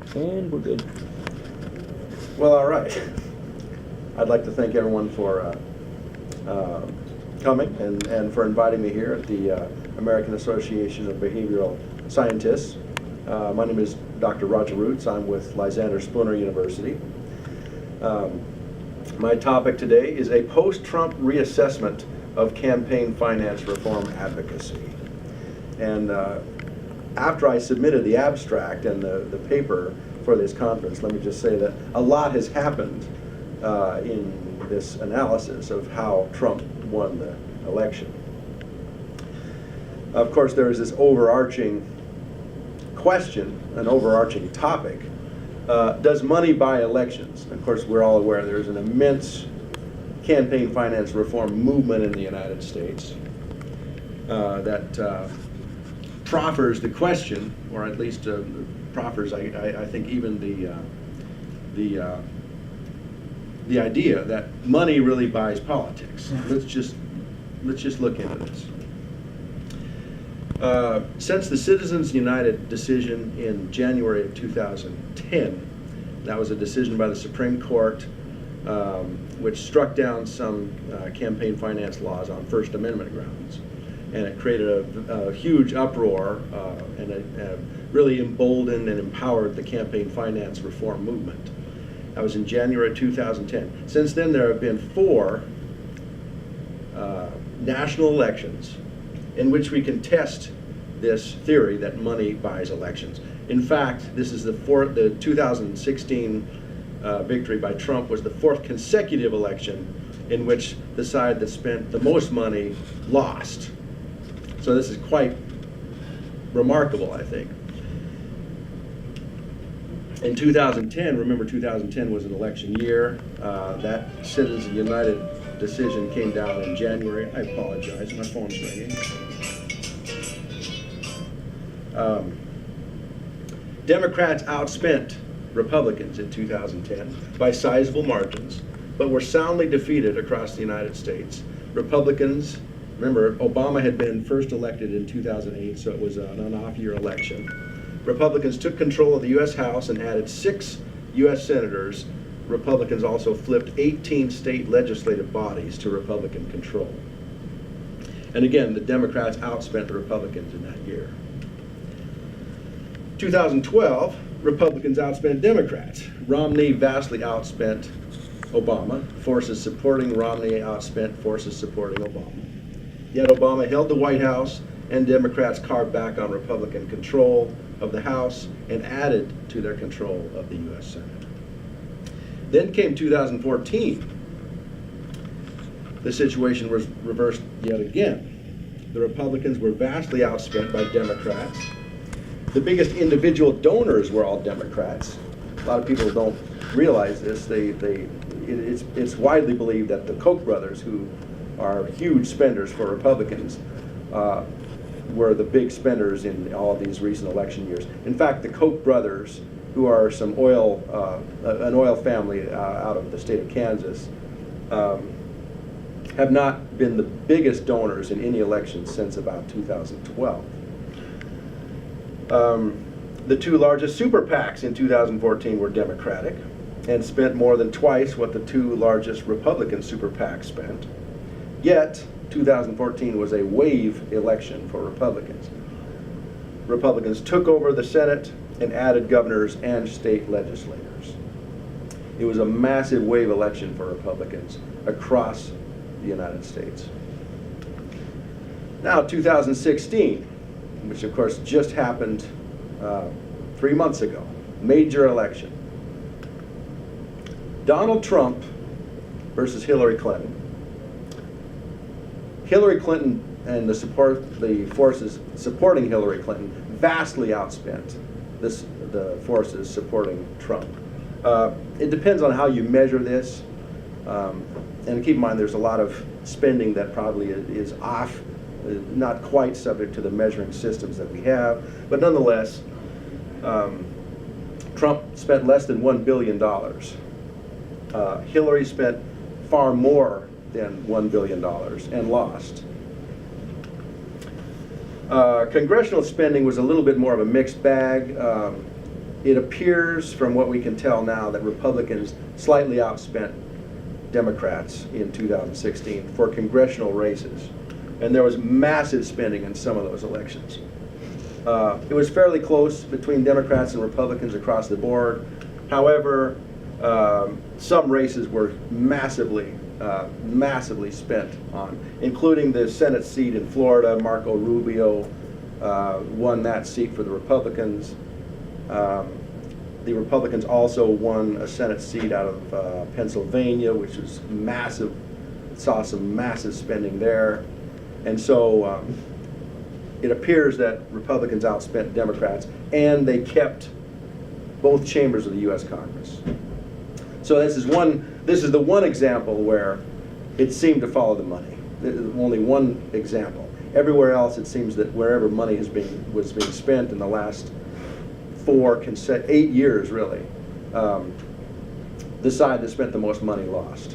And we're good. Well, all right. I'd like to thank everyone for coming and for inviting me here at the American Association of Behavioral Scientists. My name is Dr. Roger Roots. I'm with Lysander Spooner University. My topic today is a post-Trump reassessment of campaign finance reform advocacy. And after I submitted the abstract and the paper for this conference, let me just say that a lot has happened in this analysis of how Trump won the election. Of course, there is this overarching question, an overarching topic. Does money buy elections? Of course, we're all aware there's an immense campaign finance reform movement in the United States that proffers the question, or at least proffers, I think, even the idea that money really buys politics. Let's just look into this. Since the Citizens United decision in January of 2010, that was a decision by the Supreme Court which struck down some campaign finance laws on First Amendment grounds. And it created a huge uproar and it really emboldened and empowered the campaign finance reform movement. That was in January 2010. Since then, there have been 4 national elections in which we can test this theory that money buys elections. In fact, this is the 2016 victory by Trump was the 4th consecutive election in which the side that spent the most money lost. So this is quite remarkable, I think. In 2010, remember 2010 was an election year. That Citizens United decision came down in January. I apologize, my phone's ringing. Democrats outspent Republicans in 2010 by sizable margins, but were soundly defeated across the United States. Republicans, remember, Obama had been first elected in 2008, so it was an on-off year election. Republicans took control of the U.S. House and added 6 U.S. senators. Republicans also flipped 18 state legislative bodies to Republican control. And again, the Democrats outspent the Republicans in that year. 2012, Republicans outspent Democrats. Romney vastly outspent Obama. Forces supporting Romney outspent forces supporting Obama. Yet Obama held the White House, and Democrats carved back on Republican control of the House and added to their control of the U.S. Senate. Then came 2014. The situation was reversed yet again. The Republicans were vastly outspent by Democrats. The biggest individual donors were all Democrats. A lot of people don't realize this. It's widely believed that the Koch brothers, who are huge spenders for Republicans, were the big spenders in all of these recent election years. In fact, the Koch brothers, who are an oil family out of the state of Kansas, have not been the biggest donors in any election since about 2012. The 2 largest super PACs in 2014 were Democratic and spent more than twice what the 2 largest Republican super PACs spent. Yet, 2014 was a wave election for Republicans. Republicans took over the Senate and added governors and state legislators. It was a massive wave election for Republicans across the United States. Now, 2016, which of course just happened 3 months ago, major election. Donald Trump versus Hillary Clinton. Hillary Clinton and the forces supporting Hillary Clinton vastly outspent the forces supporting Trump. It depends on how you measure this, and keep in mind there's a lot of spending that probably is off, not quite subject to the measuring systems that we have, but nonetheless, Trump spent less than $1 billion. Hillary spent far more than $1 billion and lost. Congressional spending was a little bit more of a mixed bag. it appears from what we can tell now that Republicans slightly outspent Democrats in 2016 for congressional races. And there was massive spending in some of those elections. It was fairly close between Democrats and Republicans across the board. However, some races were massively spent on, including the Senate seat in Florida. Marco Rubio won that seat for the Republicans. The Republicans also won a Senate seat out of Pennsylvania, which was massive, saw some massive spending there. And so it appears that Republicans outspent Democrats, and they kept both chambers of the U.S. Congress. So this is the one example where it seemed to follow the money. Only one example. Everywhere else, it seems that wherever money was being spent in the last 8 years, really, the side that spent the most money lost.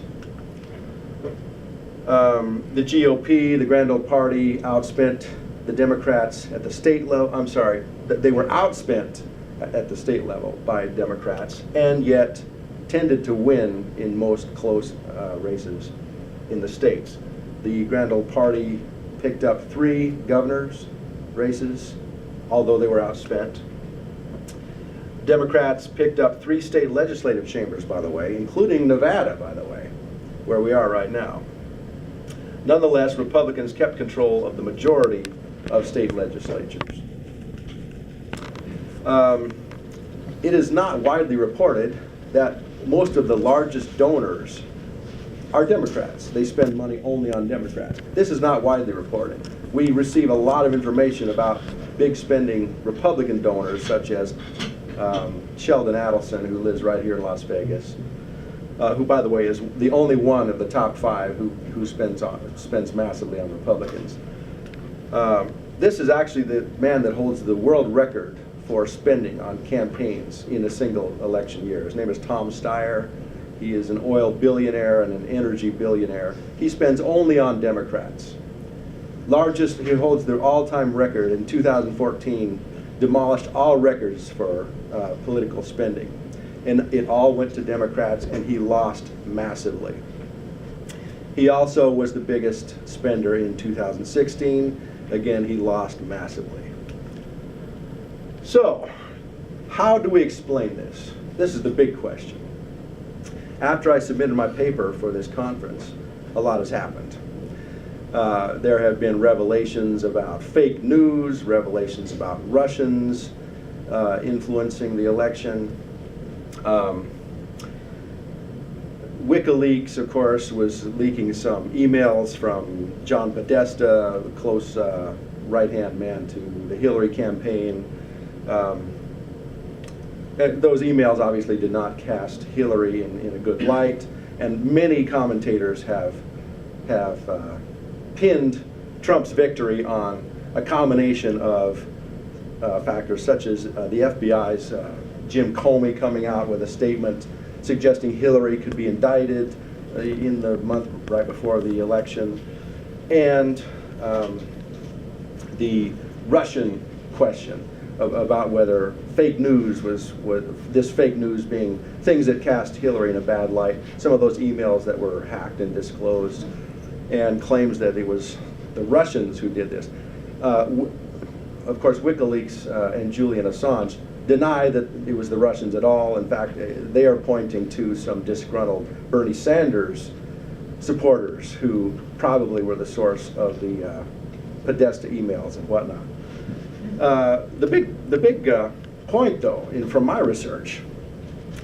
The GOP, the Grand Old Party, outspent the Democrats at the state level. I'm sorry, they were outspent at the state level by Democrats, and yet tended to win in most close races in the states. The Grand Old Party picked up 3 governors' races, although they were outspent. Democrats picked up 3 state legislative chambers, by the way, including Nevada, by the way, where we are right now. Nonetheless, Republicans kept control of the majority of state legislatures. It is not widely reported that most of the largest donors are Democrats. They spend money only on Democrats. This is not widely reported. We receive a lot of information about big spending Republican donors, such as Sheldon Adelson, who lives right here in Las Vegas, who, by the way, is the only one of the top 5 who spends massively on Republicans. This is actually the man that holds the world record for spending on campaigns in a single election year. His name is Tom Steyer. He is an oil billionaire and an energy billionaire. He spends only on Democrats. He holds the all-time record in 2014, demolished all records for political spending. And it all went to Democrats, and he lost massively. He also was the biggest spender in 2016. Again, he lost massively. So, how do we explain this? This is the big question. After I submitted my paper for this conference, a lot has happened. There have been revelations about fake news, revelations about Russians influencing the election. WikiLeaks, of course, was leaking some emails from John Podesta, the close right-hand man to the Hillary campaign. Those emails obviously did not cast Hillary in a good light, and many commentators have pinned Trump's victory on a combination of factors, such as the FBI's Jim Comey coming out with a statement suggesting Hillary could be indicted in the month right before the election, and the Russian question about whether fake news was this fake news being things that cast Hillary in a bad light, some of those emails that were hacked and disclosed, and claims that it was the Russians who did this. Of course, WikiLeaks and Julian Assange deny that it was the Russians at all. In fact, they are pointing to some disgruntled Bernie Sanders supporters who probably were the source of the Podesta emails and whatnot. The big point, though, from my research,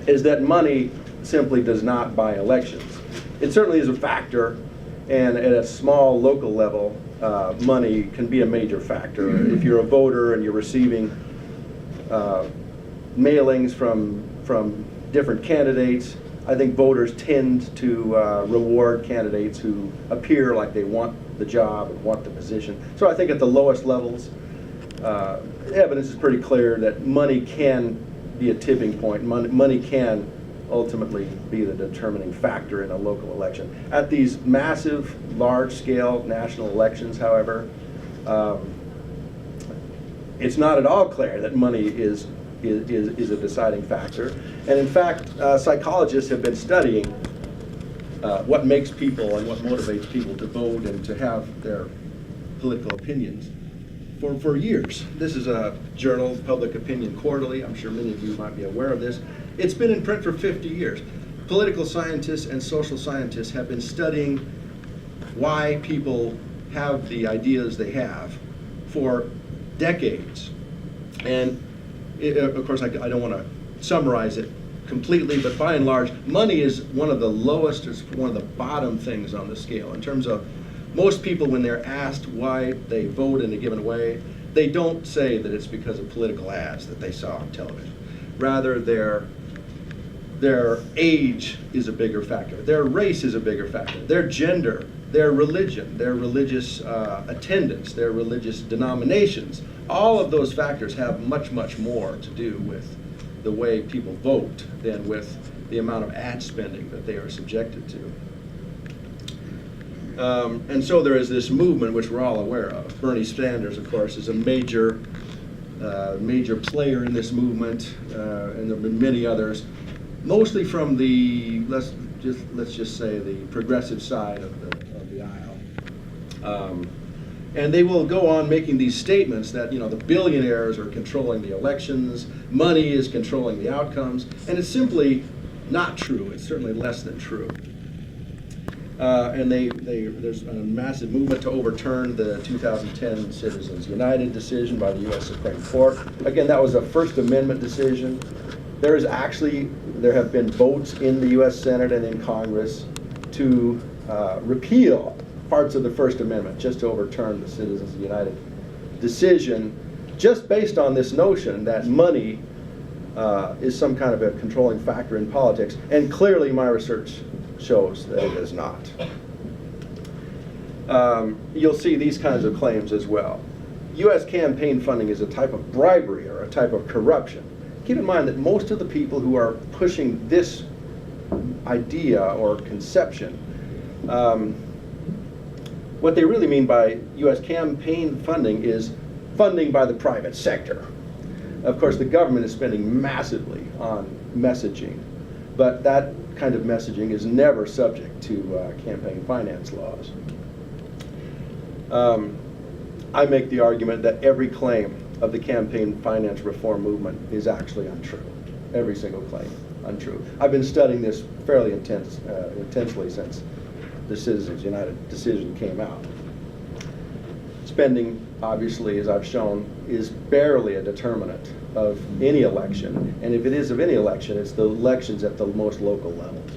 is that money simply does not buy elections. It certainly is a factor, and at a small local level, money can be a major factor. If you're a voter and you're receiving mailings from different candidates, I think voters tend to reward candidates who appear like they want the job and want the position. So I think at the lowest levels, the evidence is pretty clear that money can be a tipping point. Money can ultimately be the determining factor in a local election. At these massive, large-scale national elections, however, it's not at all clear that money is is a deciding factor. And in fact, psychologists have been studying what makes people and what motivates people to vote and to have their political opinions for years. This is a journal, Public Opinion Quarterly. I'm sure many of you might be aware of this. It's been in print for 50 years. Political scientists and social scientists have been studying why people have the ideas they have for decades. And of course, I don't want to summarize it completely, but by and large, money is one of the lowest, it's one of the bottom things on the scale in terms of most people, when they're asked why they vote in a given way, they don't say that it's because of political ads that they saw on television. Rather, their age is a bigger factor, their race is a bigger factor, their gender, their religion, their religious attendance, their religious denominations. All of those factors have much, much more to do with the way people vote than with the amount of ad spending that they are subjected to. And so there is this movement which we're all aware of. Bernie Sanders, of course, is a major player in this movement, and there have been many others, mostly from the let's just say the progressive side of the aisle. And they will go on making these statements that the billionaires are controlling the elections, money is controlling the outcomes, and it's simply not true. It's certainly less than true. And there's a massive movement to overturn the 2010 Citizens United decision by the U.S. Supreme Court. Again, that was a First Amendment decision. There have been votes in the U.S. Senate and in Congress to repeal parts of the First Amendment, just to overturn the Citizens United decision, just based on this notion that money is some kind of a controlling factor in politics. And clearly my research shows that it is not. You'll see these kinds of claims as well. U.S. campaign funding is a type of bribery or a type of corruption. Keep in mind that most of the people who are pushing this idea or conception, what they really mean by U.S. campaign funding is funding by the private sector. Of course, the government is spending massively on messaging, but that kind of messaging is never subject to campaign finance laws. I make the argument that every claim of the campaign finance reform movement is actually untrue. Every single claim, untrue. I've been studying this fairly intensely since the Citizens United decision came out. Spending, obviously, as I've shown, is barely a determinant of any election, and if it is of any election, it's the elections at the most local levels.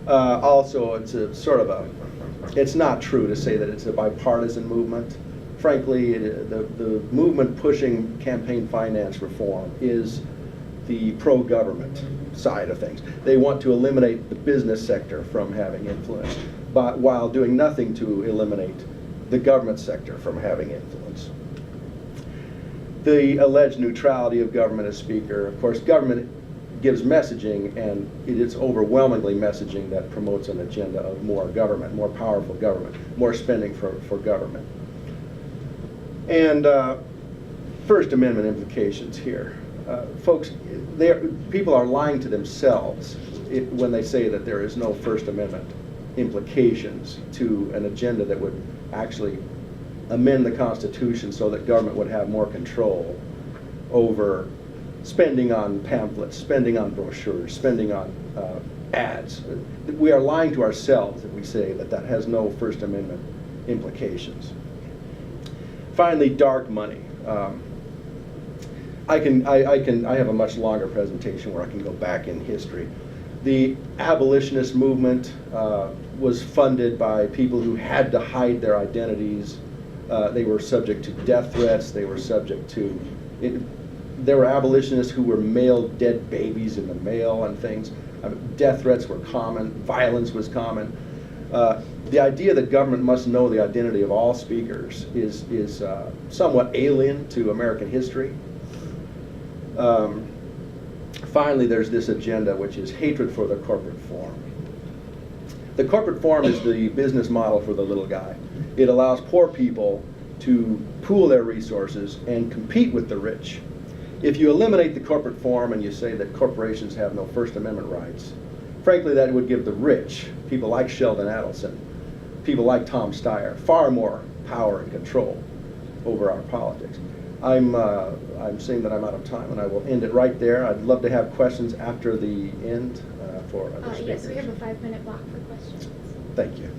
Also, it's not true to say that it's a bipartisan movement. Frankly, the movement pushing campaign finance reform is the pro-government side of things. They want to eliminate the business sector from having influence, but while doing nothing to eliminate the government sector from having influence. The alleged neutrality of government as speaker. Of course, government gives messaging, and it is overwhelmingly messaging that promotes an agenda of more government, more powerful government, more spending for government. And First Amendment implications here. Folks, people are lying to themselves when they say that there is no First Amendment implications to an agenda that would actually amend the Constitution so that government would have more control over spending on pamphlets, spending on brochures, spending on ads. We are lying to ourselves if we say that that has no First Amendment implications. Finally, dark money. I have a much longer presentation where I can go back in history. The abolitionist movement was funded by people who had to hide their identities. They were subject to death threats. They were subject to, there were abolitionists who were mailed dead babies in the mail and things. Death threats were common. Violence was common. The idea that government must know the identity of all speakers is somewhat alien to American history. Finally, there's this agenda, which is hatred for the corporate form. The corporate form is the business model for the little guy. It allows poor people to pool their resources and compete with the rich. If you eliminate the corporate form and you say that corporations have no First Amendment rights, frankly, that would give the rich, people like Sheldon Adelson, people like Tom Steyer, far more power and control over our politics. I'm seeing that I'm out of time, and I will end it right there. I'd love to have questions after the end for other speakers. Yes, we have a 5-minute block for questions. Thank you.